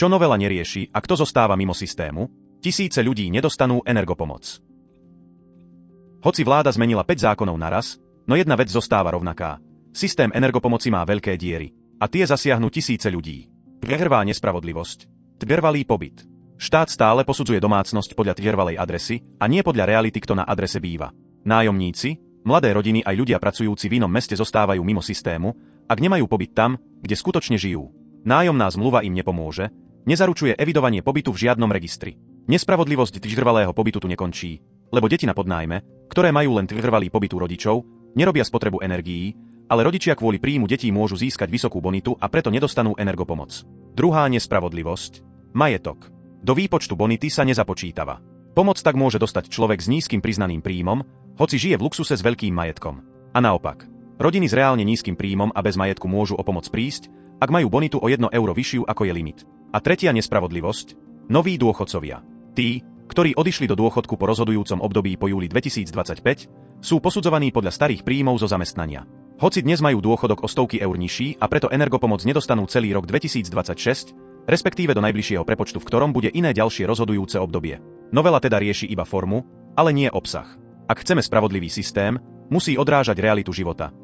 Čo novela nerieši a kto zostáva mimo systému? Tisíce ľudí nedostanú energopomoc. Hoci vláda zmenila 5 zákonov naraz, no jedna vec zostáva rovnaká. Systém energopomoci má veľké diery. A tie zasiahnu tisíce ľudí. Trvá nespravodlivosť. Trvalý pobyt. Štát stále posudzuje domácnosť podľa trvalej adresy a nie podľa reality, kto na adrese býva. Nájomníci, mladé rodiny aj ľudia pracujúci v inom meste zostávajú mimo systému, ak nemajú pobyt tam, kde skutočne žijú. Nájomná zmluva im nepomôže, nezaručuje evidovanie pobytu v žiadnom registri. Nespravodlivosť trvalého pobytu tu nekončí, lebo deti na podnájme, ktoré majú len trvalý pobyt u rodičov, nerobia spotrebu energií, ale rodičia kvôli príjmu detí môžu získať vysokú bonitu a preto nedostanú energopomoc. Druhá nespravodlivosť. Majetok. Do výpočtu bonity sa nezapočítava. Pomoc tak môže dostať človek s nízkym priznaným príjmom, hoci žije v luxuse s veľkým majetkom. A naopak. Rodiny s reálne nízkym príjmom a bez majetku môžu o pomoc prísť, ak majú bonitu o 1 euro vyššiu ako je limit. A tretia nespravodlivosť. Noví dôchodcovia. Tí, ktorí odišli do dôchodku po rozhodujúcom období po júli 2025, sú posudzovaní podľa starých príjmov zo zamestnania. Hoci dnes majú dôchodok o stovky eur nižší a preto energopomoc nedostanú celý rok 2026, respektíve do najbližšieho prepočtu, v ktorom bude iné ďalšie rozhodujúce obdobie. Novela teda rieši iba formu, ale nie obsah. Ak chceme spravodlivý systém, musí odrážať realitu života.